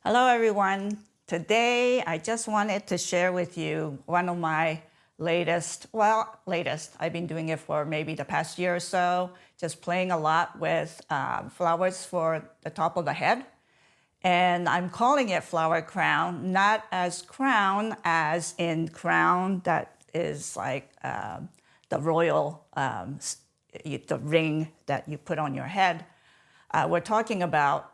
Hello everyone. Today I just wanted to share with you one of my latest, I've been doing it for maybe the past year or so, just playing a lot with flowers for the top of the head. And I'm calling it flower crown, not as crown as in crown that is like the royal, the ring that you put on your head. We're talking about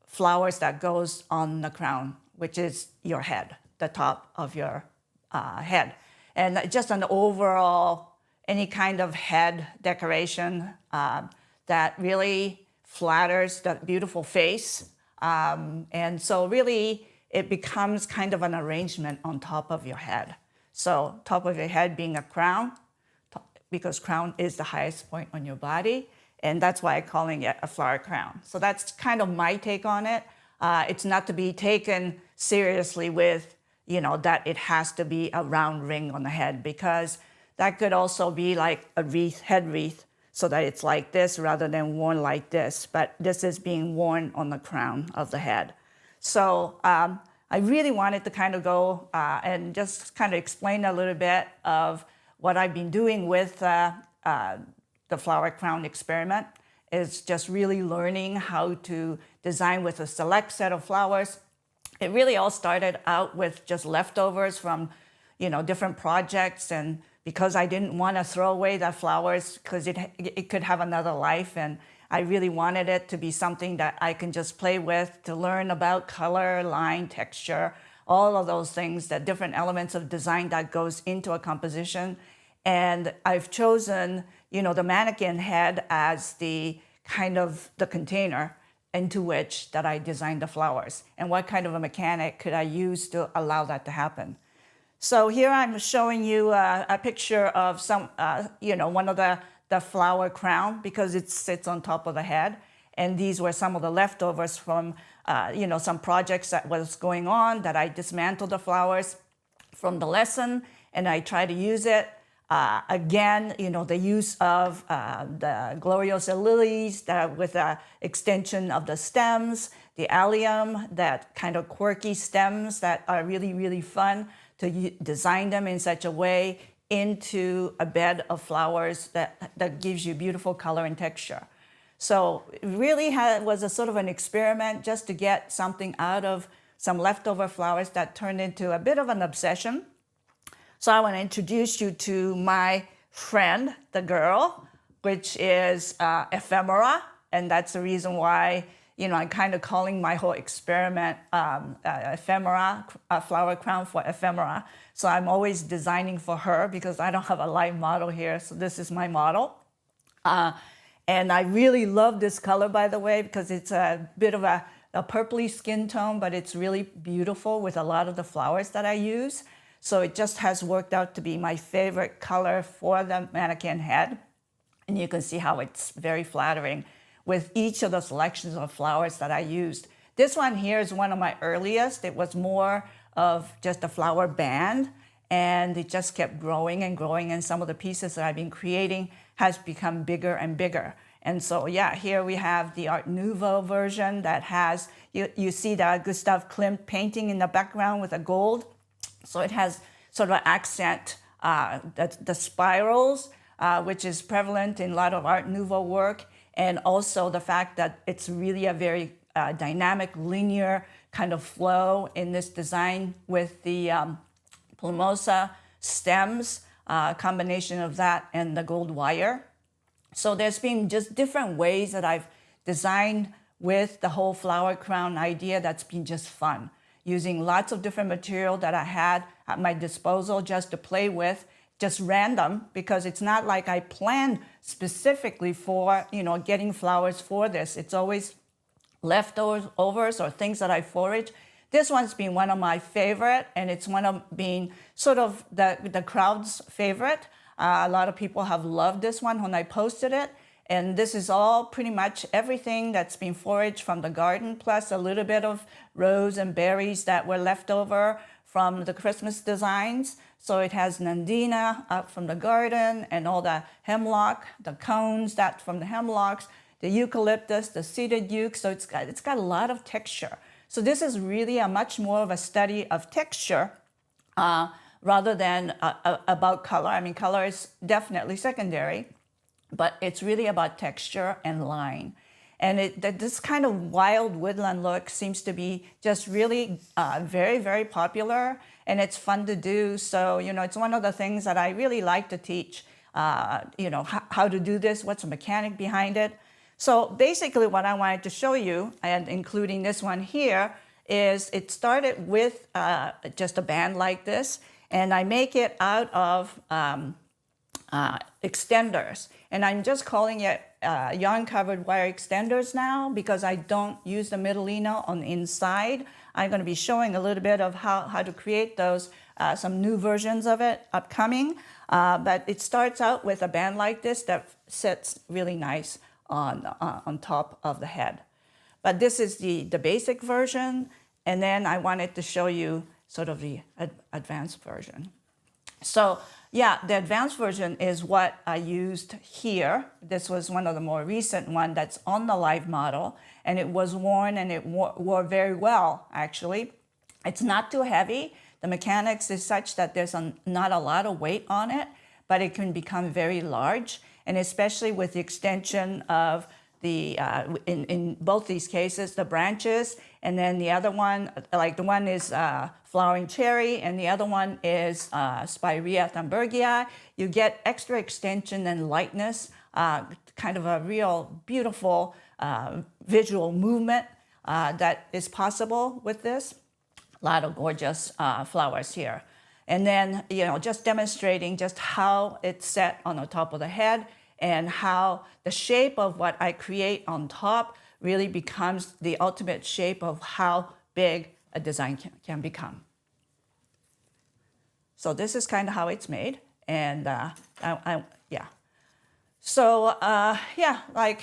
flowers that goes on the crown, which is your head, the top of your head. And just an overall, any kind of head decoration that really flatters the beautiful face. And so really, it becomes kind of an arrangement on top of your head. So top of your head being a crown, because crown is the highest point on your body. And that's why I'm calling it a flower crown. So that's kind of my take on it. It's not to be taken seriously with, that it has to be a round ring on the head, because that could also be like a wreath, head wreath, so that it's like this rather than worn like this. But this is being worn on the crown of the head. So I really wanted to kind of go and just kind of explain a little bit of what I've been doing with the flower crown experiment. Is just really learning how to design with a select set of flowers. It really all started out with just leftovers from, different projects, and because I didn't want to throw away the flowers because it could have another life, and I really wanted it to be something that I can just play with to learn about color, line, texture, all of those things, the different elements of design that goes into a composition. And I've chosen, the mannequin head as the kind of the container into which that I designed the flowers, and what kind of a mechanic could I use to allow that to happen. So here I'm showing you a picture of some, one of the flower crown, because it sits on top of the head. And these were some of the leftovers from, some projects that was going on that I dismantled the flowers from the lesson, and I try to use it. Again, the use of the Gloriosa lilies with the extension of the stems, the allium, that kind of quirky stems that are really, really fun to design them in such a way into a bed of flowers that gives you beautiful color and texture. So it really was a sort of an experiment just to get something out of some leftover flowers that turned into a bit of an obsession. So I want to introduce you to my friend, the girl, which is ephemera. And that's the reason why, I'm kind of calling my whole experiment ephemera, flower crown for ephemera. So I'm always designing for her because I don't have a live model here. So this is my model. And I really love this color, by the way, because it's a bit of a purpley skin tone, but it's really beautiful with a lot of the flowers that I use. So it just has worked out to be my favorite color for the mannequin head. And you can see how it's very flattering with each of the selections of flowers that I used. This one here is one of my earliest. It was more of just a flower band, and it just kept growing and growing. And some of the pieces that I've been creating has become bigger and bigger. And so, yeah, here we have the Art Nouveau version that has, you see the Gustav Klimt painting in the background with the gold. So it has sort of an accent, the spirals, which is prevalent in a lot of Art Nouveau work, and also the fact that it's really a very dynamic, linear kind of flow in this design with the plumosa stems, combination of that and the gold wire. So there's been just different ways that I've designed with the whole flower crown idea that's been just fun, using lots of different material that I had at my disposal just to play with, just random, because it's not like I planned specifically for, getting flowers for this. It's always leftovers or things that I forage. This one's been one of my favorite, and it's one of being sort of the crowd's favorite. A lot of people have loved this one when I posted it. And this is all pretty much everything that's been foraged from the garden, plus a little bit of rose and berries that were left over from the Christmas designs. So it has Nandina up from the garden, and all the hemlock, the cones that from the hemlocks, the eucalyptus, the seeded euc. So it's got a lot of texture. So this is really a much more of a study of texture rather than about color. I mean, color is definitely secondary, but it's really about texture and line. And this kind of wild woodland look seems to be just really very, very popular, and it's fun to do. So, it's one of the things that I really like to teach, how to do this, what's the mechanic behind it. So basically what I wanted to show you, and including this one here, is it started with just a band like this, and I make it out of extenders. And I'm just calling it yarn-covered wire extenders now because I don't use the middlino on the inside. I'm going to be showing a little bit of how to create those, some new versions of it upcoming. But it starts out with a band like this that sits really nice on top of the head. But this is the basic version, and then I wanted to show you sort of the advanced version. So yeah, the advanced version is what I used here. This was one of the more recent one that's on the live model, and it was worn, and it wore very well, actually. It's not too heavy. The mechanics is such that there's not a lot of weight on it, but it can become very large, and especially with the extension of the, in both these cases, the branches, and then the other one, like the one is flowering cherry, and the other one is Spirea thunbergii. You get extra extension and lightness, kind of a real beautiful visual movement that is possible with this. A lot of gorgeous flowers here. And then, just demonstrating just how it's set on the top of the head and how the shape of what I create on top really becomes the ultimate shape of how big a design can become. So this is kind of how it's made. And yeah. So yeah, like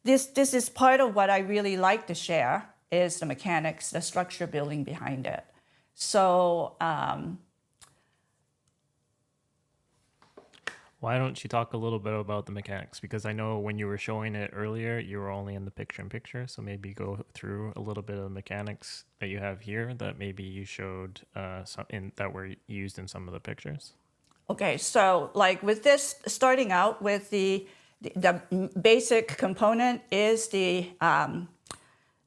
this is part of what I really like to share is the mechanics, the structure building behind it. So why don't you talk a little bit about the mechanics? Because I know when you were showing it earlier, you were only in the picture-in-picture. So maybe go through a little bit of the mechanics that you have here that maybe you showed that were used in some of the pictures. Okay, so like with this, starting out with the basic component is the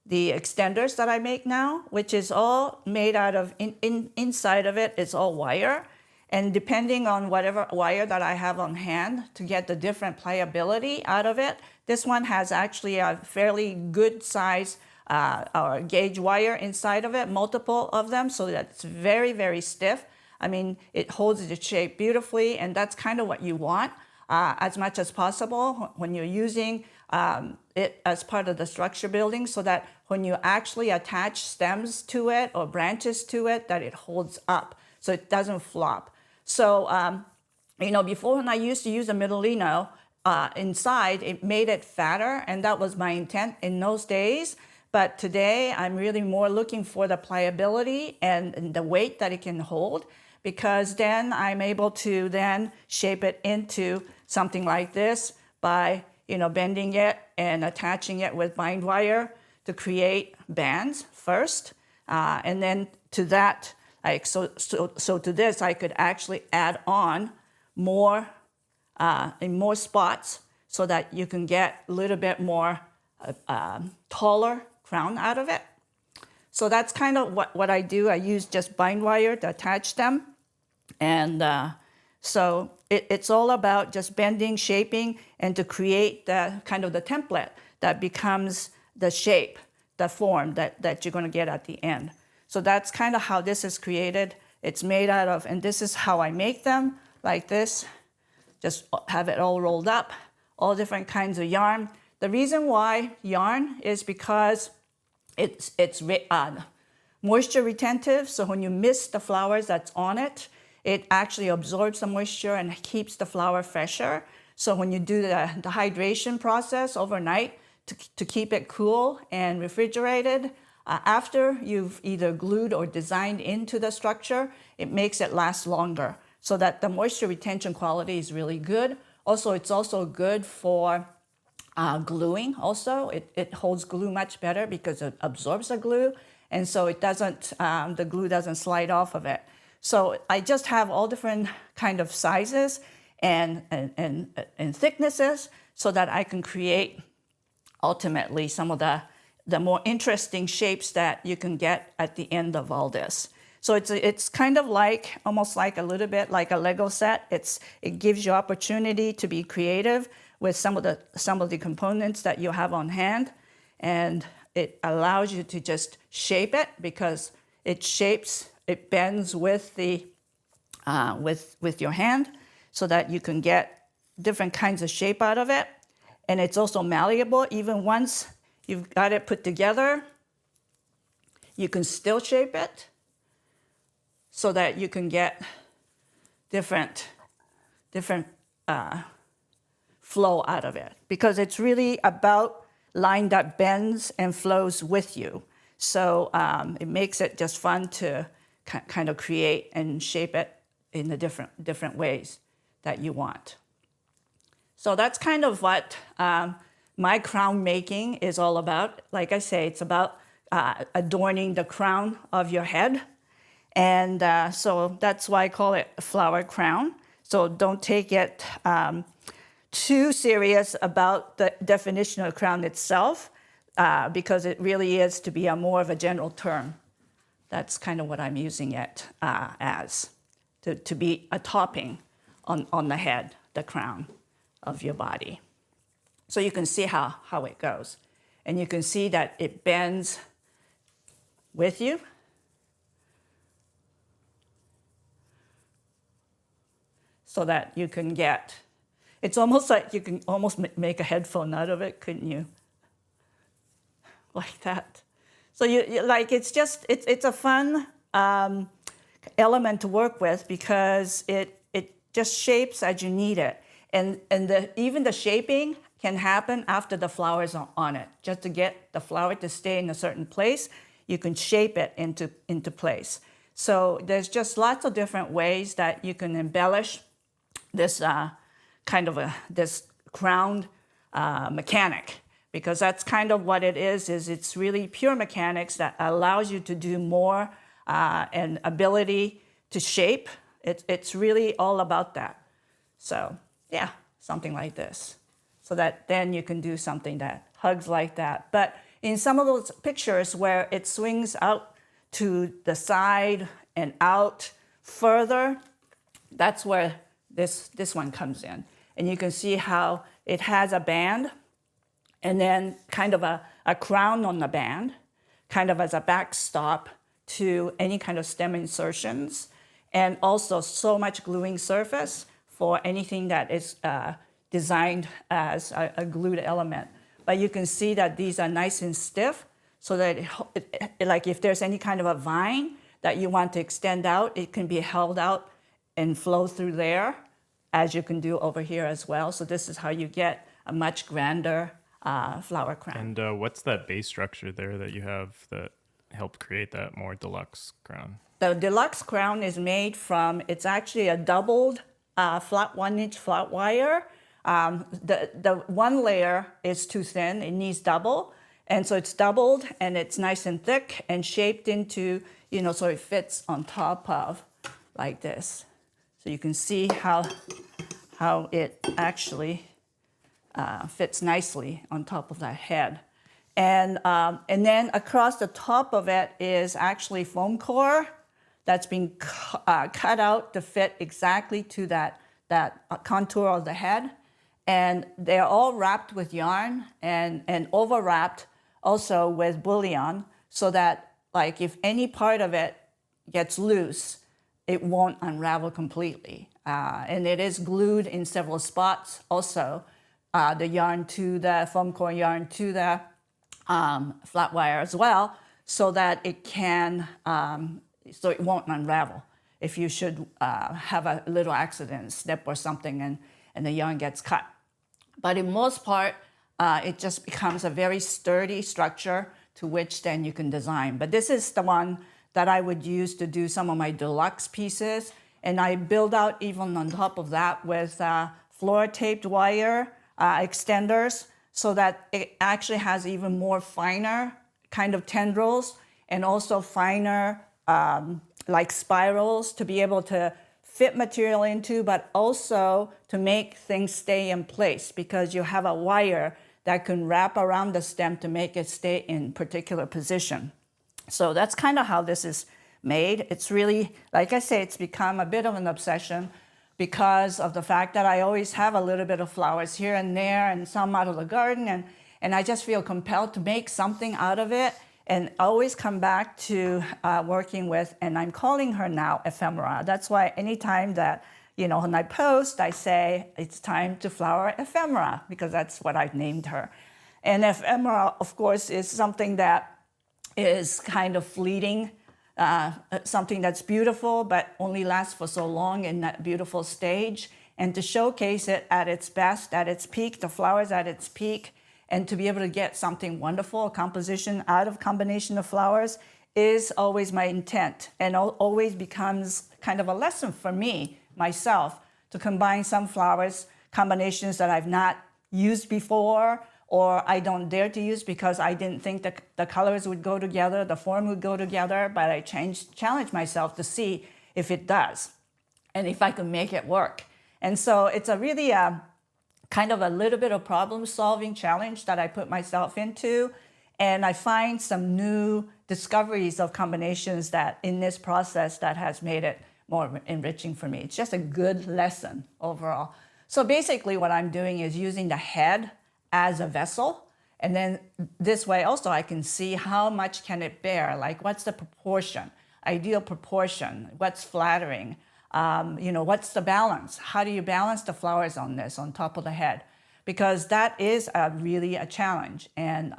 extenders that I make now, which is all made out of, inside of it is all wire. And depending on whatever wire that I have on hand to get the different pliability out of it, this one has actually a fairly good size or gauge wire inside of it, multiple of them, so that it's very, very stiff. I mean, it holds its shape beautifully, and that's kind of what you want as much as possible when you're using it as part of the structure building, so that when you actually attach stems to it or branches to it, that it holds up so it doesn't flop. So, before when I used to use a middlino inside, it made it fatter, and that was my intent in those days. But today, I'm really more looking for the pliability and the weight that it can hold, because then I'm able to then shape it into something like this by, bending it and attaching it with bind wire to create bands first, and then to that. So to this, I could actually add on more in more spots so that you can get a little bit more taller crown out of it. So that's kind of what I do. I use just bind wire to attach them. And so it's all about just bending, shaping, and to create the kind of the template that becomes the shape, the form that you're going to get at the end. So that's kind of how this is created. It's made out of, and this is how I make them, like this. Just have it all rolled up, all different kinds of yarn. The reason why yarn is because it's moisture retentive. So when you mist the flowers that's on it, it actually absorbs the moisture and keeps the flower fresher. So when you do the hydration process overnight to keep it cool and refrigerated, after you've either glued or designed into the structure, it makes it last longer so that the moisture retention quality is really good. Also, it's also good for gluing also. It holds glue much better because it absorbs the glue. and so it doesn't, the glue doesn't slide off of it. So I just have all different kind of sizes and thicknesses so that I can create ultimately some of the more interesting shapes that you can get at the end of all this. So it's kind of like, almost like a little bit like a Lego set. It gives you opportunity to be creative with some of the components that you have on hand, and it allows you to just shape it because it bends with the with your hand, so that you can get different kinds of shape out of it. And it's also malleable. Even once you've got it put together, you can still shape it so that you can get different flow out of it, because it's really about line that bends and flows with you. So it makes it just fun to kind of create and shape it in the different ways that you want. So that's kind of what my crown making is all about. Like I say, it's about adorning the crown of your head. And so that's why I call it a flower crown. So don't take it too serious about the definition of crown itself, because it really is to be more of a general term. That's kind of what I'm using it as, to be a topping on the head, the crown of your body. So you can see how it goes. And you can see that it bends with you. So that you can get, it's almost like you can almost make a headphone out of it, couldn't you? Like that. So you like, it's a fun element to work with, because it just shapes as you need it. And even the shaping can happen after the flowers are on it. Just to get the flower to stay in a certain place, you can shape it into place. So there's just lots of different ways that you can embellish this this crown mechanic, because that's kind of what it is it's really pure mechanics that allows you to do more and ability to shape. It's really all about that. So yeah, something like this. So that then you can do something that hugs like that. But in some of those pictures where it swings out to the side and out further, that's where this one comes in. And you can see how it has a band and then kind of a crown on the band, kind of as a backstop to any kind of stem insertions, and also so much gluing surface for anything that is designed as a glued element. But you can see that these are nice and stiff, so that like if there's any kind of a vine that you want to extend out, it can be held out and flow through there, as you can do over here as well. So this is how you get a much grander flower crown. And what's that base structure there that you have that helped create that more deluxe crown? The deluxe crown is made from, it's actually a doubled 1-inch flat wire. The one layer is too thin, it needs double. And so it's doubled and it's nice and thick and shaped into, so it fits on top of like this. So you can see how it actually fits nicely on top of that head. And then across the top of it is actually foam core that's been cut out to fit exactly to that contour of the head. And they're all wrapped with yarn and overwrapped also with bullion, so that like if any part of it gets loose, it won't unravel completely. And it is glued in several spots also, the yarn to the foam core yarn to the flat wire as well, so that it can, so it won't unravel if you should have a little accident, slip or something, and the yarn gets cut. But in most part, it just becomes a very sturdy structure to which then you can design. But this is the one that I would use to do some of my deluxe pieces. And I build out even on top of that with floor taped wire extenders, so that it actually has even more finer kind of tendrils and also finer like spirals to be able to fit material into, but also to make things stay in place because you have a wire that can wrap around the stem to make it stay in particular position. So that's kind of how this is made. It's really, like I say, it's become a bit of an obsession because of the fact that I always have a little bit of flowers here and there and some out of the garden, and I just feel compelled to make something out of it and always come back to working with, and I'm calling her now Ephemera. That's why anytime that, when I post, I say it's time to flower Ephemera because that's what I've named her. And Ephemera, of course, is something that is kind of fleeting, something that's beautiful but only lasts for so long in that beautiful stage. And to showcase it at its best, at its peak, the flowers at its peak, and to be able to get something wonderful, a composition out of combination of flowers, is always my intent, and always becomes kind of a lesson for me, myself, to combine some flowers, combinations that I've not used before, or I don't dare to use because I didn't think that the colors would go together, the form would go together, but I challenge myself to see if it does, and if I can make it work. And so it's a really kind of a little bit of problem-solving challenge that I put myself into, and I find some new discoveries of combinations that in this process that has made it more enriching for me. It's just a good lesson overall. So basically what I'm doing is using the head as a vessel, and then this way also I can see how much can it bear, like what's the proportion, ideal proportion, what's flattering, what's the balance? How do you balance the flowers on this, on top of the head? Because that is really a challenge. And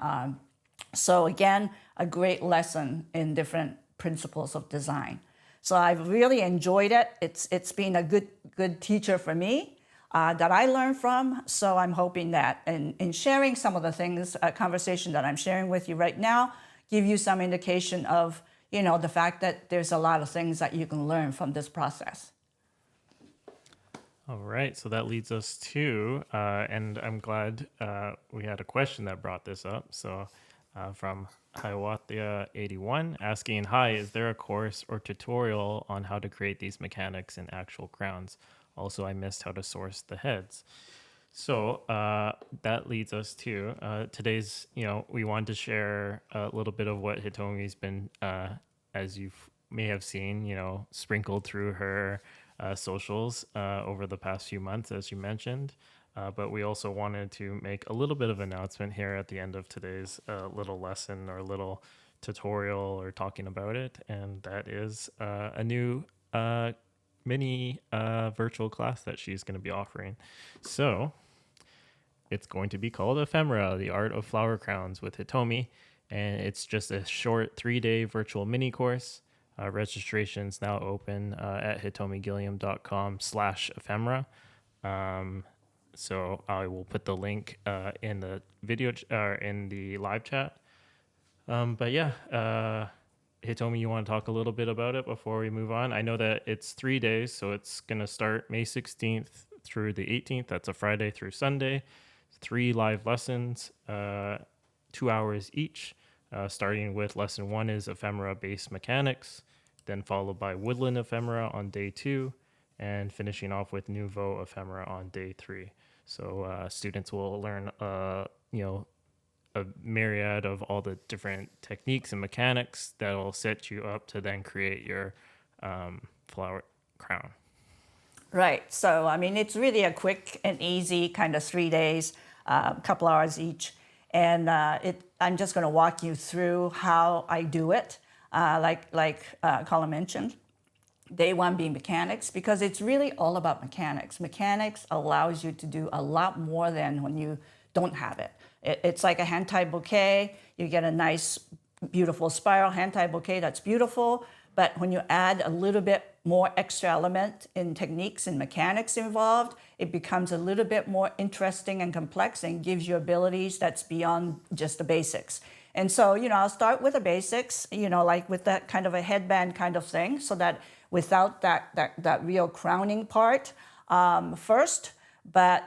so again, a great lesson in different principles of design. So I've really enjoyed it. It's been a good teacher for me that I learned from. So I'm hoping that in sharing some of the things, conversation that I'm sharing with you right now, give you some indication of the fact that there's a lot of things that you can learn from this process. All right, so that leads us to, and I'm glad we had a question that brought this up. So from Hiawatha81 asking, hi, is there a course or tutorial on how to create these mechanics in actual crowns? Also, I missed how to source the heads. So that leads us to today's, we wanted to share a little bit of what Hitomi's been, as you may have seen, sprinkled through her socials over the past few months, as you mentioned. But we also wanted to make a little bit of announcement here at the end of today's little lesson or little tutorial or talking about it. And that is a new mini virtual class that she's going to be offering. So it's going to be called Ephemera, the Art of Flower Crowns with Hitomi. And it's just a short 3-day virtual mini course. Registration's now open at hitomigilliam.com/ephemera. So I will put the link in the video or in the live chat. But yeah, Hitomi, you want to talk a little bit about it before we move on? I know that it's 3 days, so it's going to start May 16th through the 18th. That's a Friday through Sunday. 3 live lessons, 2 hours each, starting with lesson 1 is ephemera base mechanics, then followed by woodland ephemera on day 2, and finishing off with nouveau ephemera on day 3. So students will learn, a myriad of all the different techniques and mechanics that will set you up to then create your flower crown. Right. So, it's really a quick and easy kind of 3 days, a couple hours each. And I'm just going to walk you through how I do it, like Colin mentioned. Day 1 being mechanics, because it's really all about mechanics. Mechanics allows you to do a lot more than when you don't have it. It's like a hand-tied bouquet. You get a nice, beautiful spiral hand-tied bouquet that's beautiful. But when you add a little bit more extra element in techniques and mechanics involved, it becomes a little bit more interesting and complex and gives you abilities that's beyond just the basics. And so, I'll start with the basics, like with that kind of a headband kind of thing, so that without that real crowning part first. But,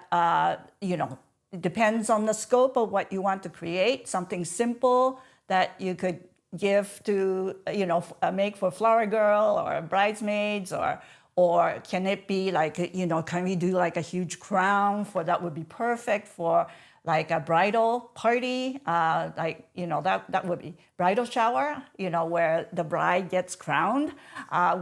it depends on the scope of what you want to create, something simple that you could gift to, make for flower girl or bridesmaids, or can it be like, can we do like a huge crown for that would be perfect for like a bridal party, that would be bridal shower, where the bride gets crowned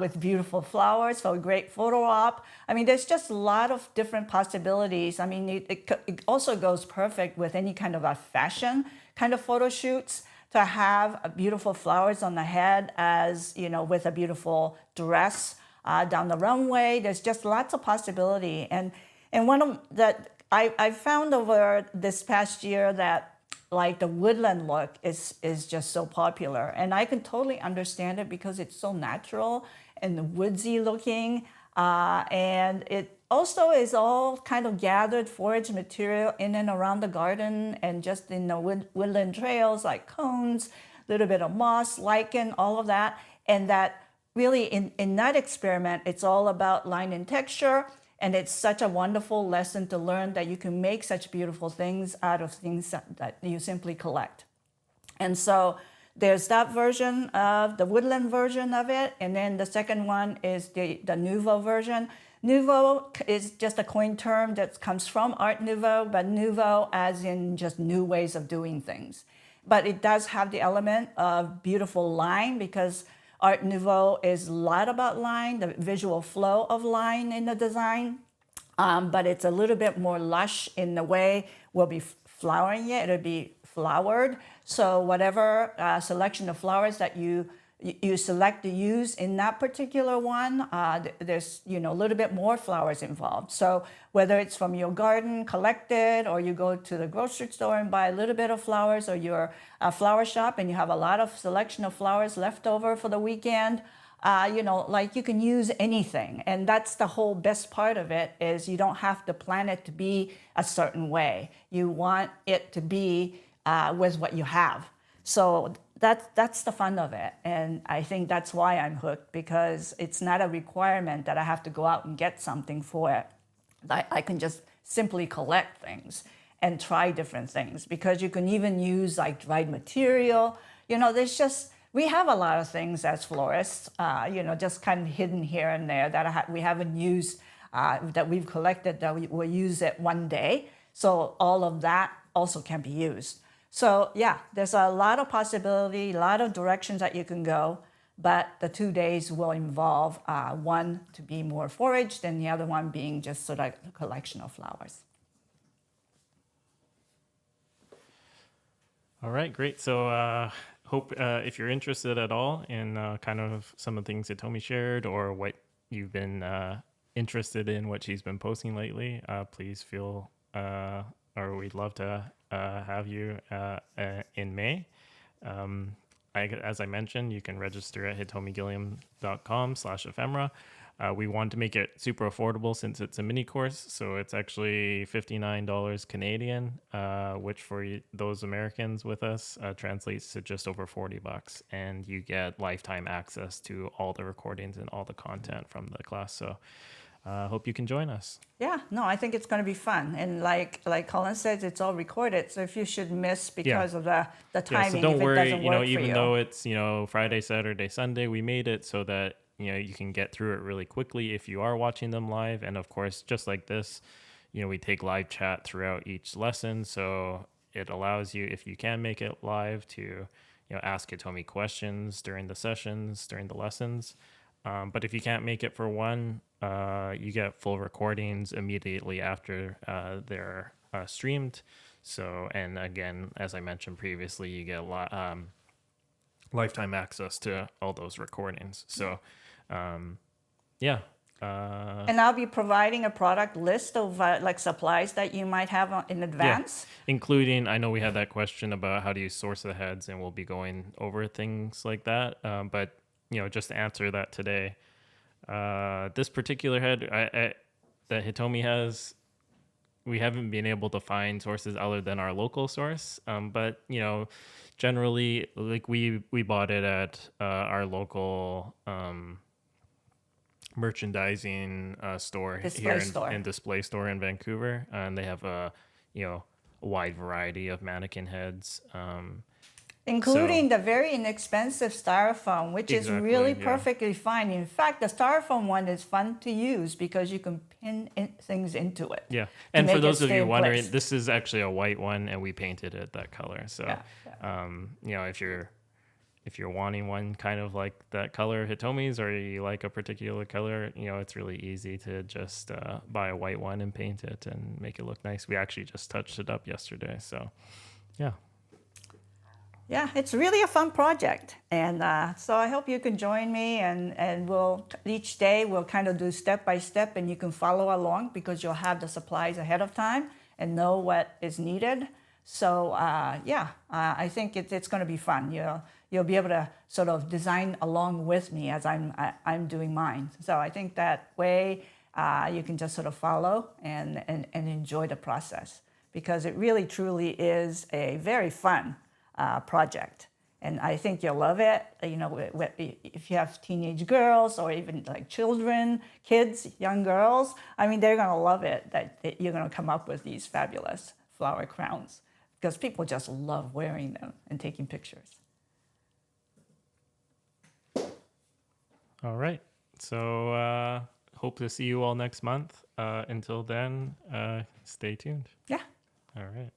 with beautiful flowers, so a great photo op. I mean, there's just a lot of different possibilities. I mean, it also goes perfect with any kind of a fashion kind of photo shoots, to have beautiful flowers on the head as, with a beautiful dress down the runway. There's just lots of possibility. And one of that I found over this past year that like the woodland look is just so popular. And I can totally understand it because it's so natural and woodsy looking. And it also is all kind of gathered forage material in and around the garden and just in the woodland trails like cones, a little bit of moss, lichen, all of that. And that really in that experiment, it's all about line and texture. And it's such a wonderful lesson to learn that you can make such beautiful things out of things that you simply collect. And so there's that version of the woodland version of it. And then the second one is the nouveau version. Nouveau is just a coin term that comes from Art Nouveau, but nouveau as in just new ways of doing things. But it does have the element of beautiful line, because Art Nouveau is a lot about line, the visual flow of line in the design, but it's a little bit more lush in the way we'll be flowering it. It'll be flowered. So whatever selection of flowers that you select to use in that particular one, there's a little bit more flowers involved. So whether it's from your garden collected, or you go to the grocery store and buy a little bit of flowers, or you're a flower shop and you have a lot of selection of flowers left over for the weekend, like you can use anything. And that's the whole best part of it, is you don't have to plan it to be a certain way. You want it to be with what you have. So that's the fun of it. And I think that's why I'm hooked, because it's not a requirement that I have to go out and get something for it. I can just simply collect things and try different things, because you can even use like dried material. We have a lot of things as florists, just kind of hidden here and there that we haven't used, that we've collected, that we will use it one day. So all of that also can be used. So yeah, there's a lot of possibility, a lot of directions that you can go, but the 2 days will involve one to be more foraged and the other one being just sort of a collection of flowers. All right, great. So hope if you're interested at all in kind of some of the things that Hitomi shared, or what you've been interested in, what she's been posting lately, please feel, or we'd love to have you in May. As I mentioned, you can register at hitomigilliam.com/ephemera. We want to make it super affordable since it's a mini course. So it's actually $59 Canadian, which for those Americans with us translates to just over $40. And you get lifetime access to all the recordings and all the content from the class. So hope you can join us. Yeah, no, I think it's going to be fun. And like Colin says, it's all recorded. So if you should miss because of the timing, so don't if worry, it doesn't work even for you. though it's, Friday, Saturday, Sunday, we made it so that, you can get through it really quickly if you are watching them live. And of course, just like this, we take live chat throughout each lesson. So it allows you, if you can make it live, to, ask Hitomi questions during the sessions, during the lessons. But if you can't make it for one, you get full recordings immediately after they're streamed. So, and again, as I mentioned previously, you get a lot, lifetime access to all those recordings. So, yeah. And I'll be providing a product list of like supplies that you might have in advance. Yeah, including, I know we had that question about how do you source the heads, and we'll be going over things like that. But, just to answer that today, this particular head that Hitomi has, we haven't been able to find sources other than our local source. But, generally, like we bought it at our local merchandising store in display store in Vancouver, and they have a wide variety of mannequin heads. Including the very inexpensive styrofoam, which is really Exactly, yeah. perfectly fine. In fact, the styrofoam one is fun to use because you can pin things into it. Yeah. to And for make it those of stay you in wondering, place. this is actually a white one and we painted it that color. So, Yeah, you know, if you're wanting one kind of like that color Hitomi's, or you like a particular color, you know, it's really easy to just buy a white one and paint it and make it look nice. We actually just touched it up yesterday. So, yeah. Yeah, it's really a fun project. And so I hope you can join me and each day we'll kind of do step by step and you can follow along because you'll have the supplies ahead of time and know what is needed. So I think it's going to be fun. You'll be able to sort of design along with me as I'm doing mine. So I think that way you can just sort of follow and enjoy the process because it really truly is a very fun project. And I think you'll love it. You know, if you have teenage girls or even like children, kids, young girls, I mean, they're going to love it that you're going to come up with these fabulous flower crowns because people just love wearing them and taking pictures. All right. So, hope to see you all next month. Until then, stay tuned. Yeah. All right.